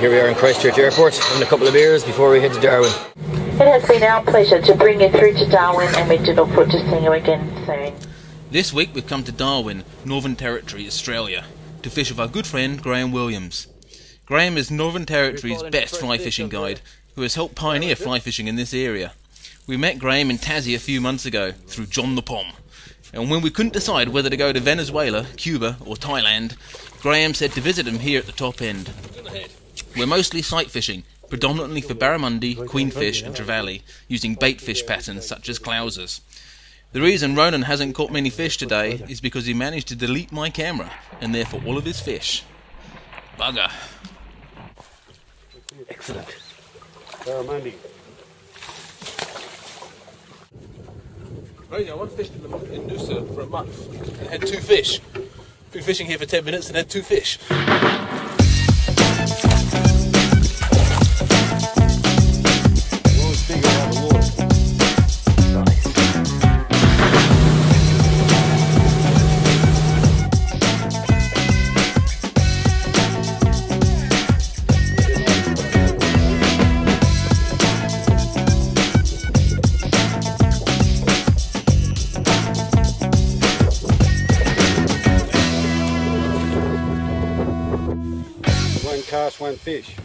Here we are in Christchurch Airport, having a couple of beers before we head to Darwin. It has been our pleasure to bring you through to Darwin, and we do look forward to seeing you again soon. This week we've come to Darwin, Northern Territory, Australia, to fish with our good friend Graeme Williams. Graeme is Northern Territory's best fly fishing guide, who has helped pioneer fly fishing in this area. We met Graeme in Tassie a few months ago through John the Pom, and when we couldn't decide whether to go to Venezuela, Cuba or Thailand, Graeme said to visit him here at the top end. We're mostly sight fishing, predominantly for barramundi, queenfish and trevally, using bait fish patterns such as clousers. The reason Ronan hasn't caught many fish today is because he managed to delete my camera, and therefore all of his fish. Bugger. Excellent. Barramundi. Right, I once fished in Noosa for a month and had 2 fish. Been fishing here for 10 minutes and had 2 fish. One cast, one fish.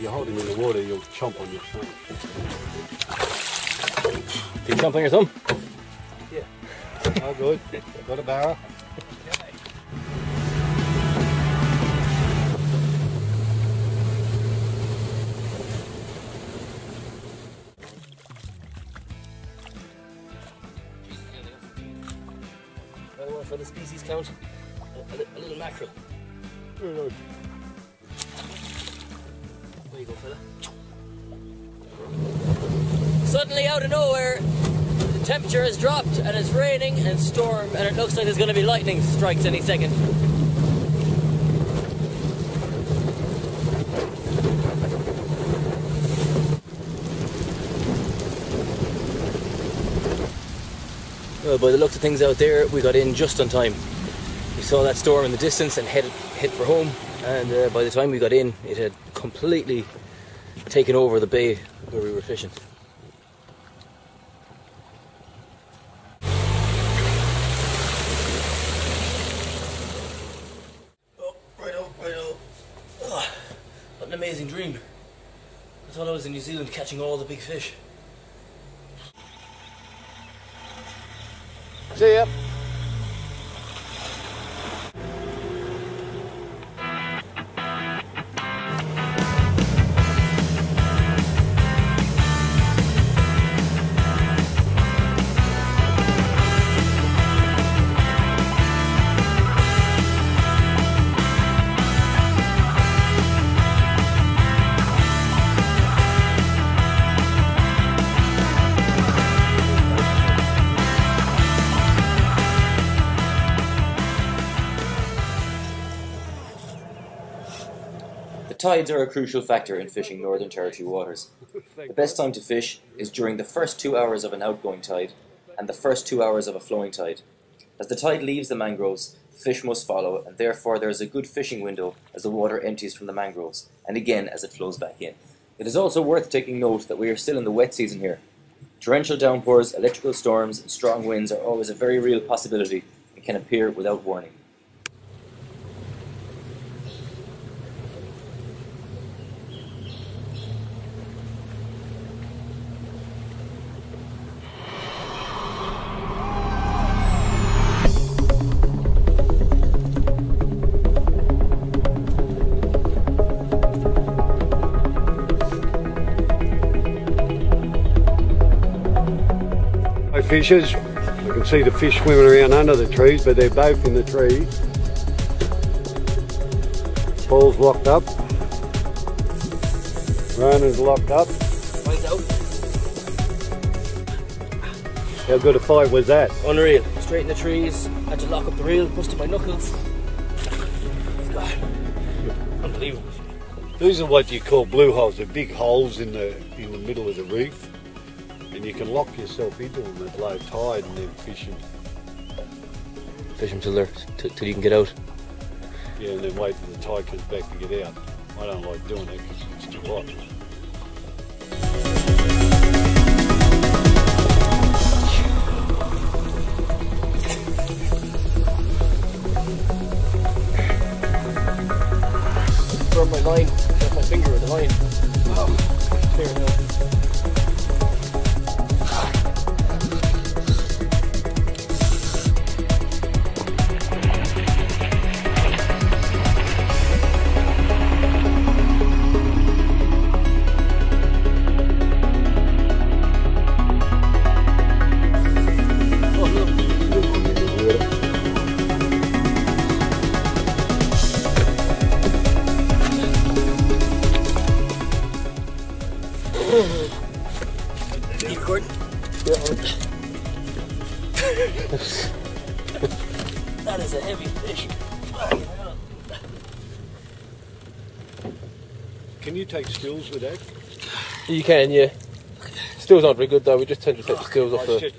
You hold him in the water, you'll chomp on your thumb. Did something or something? Yeah. Oh, good. Got a barra. For the species count, a little mackerel. Very nice. There you go, fella. Suddenly out of nowhere, the temperature has dropped and it's raining and storm, and it looks like there's going to be lightning strikes any second. Well, by the looks of things out there, we got in just on time. We saw that storm in the distance and headed for home, and by the time we got in, it had completely taken over the bay where we were fishing. Oh, righto. Oh, what an amazing dream. I thought I was in New Zealand catching all the big fish. See ya. Tides are a crucial factor in fishing Northern Territory waters. The best time to fish is during the first 2 hours of an outgoing tide and the first 2 hours of a flowing tide. As the tide leaves the mangroves, fish must follow, and therefore there is a good fishing window as the water empties from the mangroves, and again as it flows back in. It is also worth taking note that we are still in the wet season here. Torrential downpours, electrical storms and strong winds are always a very real possibility and can appear without warning. Fishes. You can see the fish swimming around under the trees, but they're both in the trees. Paul's locked up. Ronan's locked up. Right out. How good a fight was that? Unreal. Straight in the trees, had to lock up the reel, busted my knuckles. God. Unbelievable. These are what you call blue holes. They're big holes in the middle of the reef, and you can lock yourself into them at low tide and then fish them. Fish them till you can get out. Yeah, and then wait till the tide comes back to get out. I don't like doing it because it's too hot. Burn my line, got my finger with the line. Oh, clear now. You recording? Yeah. That is a heavy fish. Can you take stills with that? You can, yeah. Still's not very good though, we just tend to take the stills off the...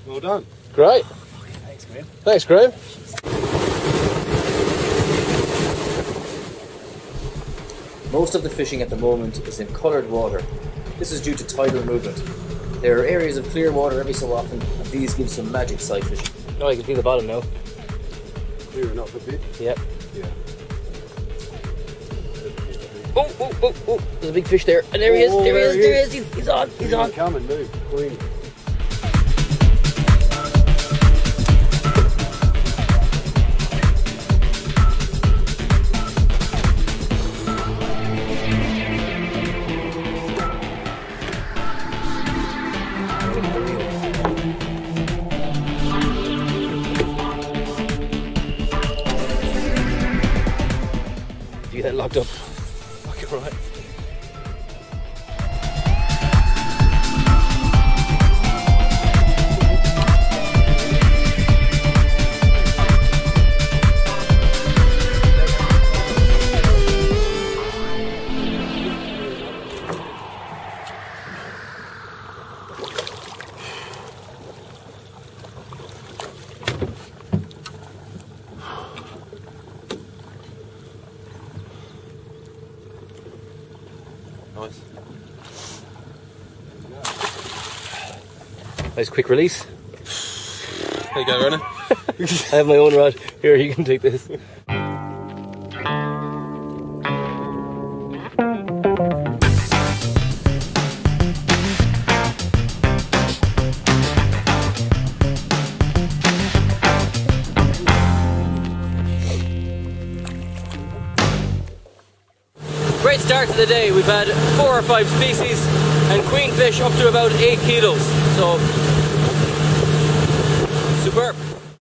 Well done. Great. Thanks, Graeme. Thanks, Graeme. Most of the fishing at the moment is in coloured water. This is due to tidal movement. There are areas of clear water every so often, and these give some magic sight fishing. Oh, you can feel the bottom now. Clearing up a bit. Yep. Yeah. Oh, there's a big fish there. And there he is, there he is. He's on, he's on. Come and move, Queen. You get that locked up. Fucking right. Nice. Nice quick release. There you go, Ronan. I have my own rod. Here, you can take this. Great start to the day. We've had 4 or 5 species and queenfish up to about 8 kilos. So, superb.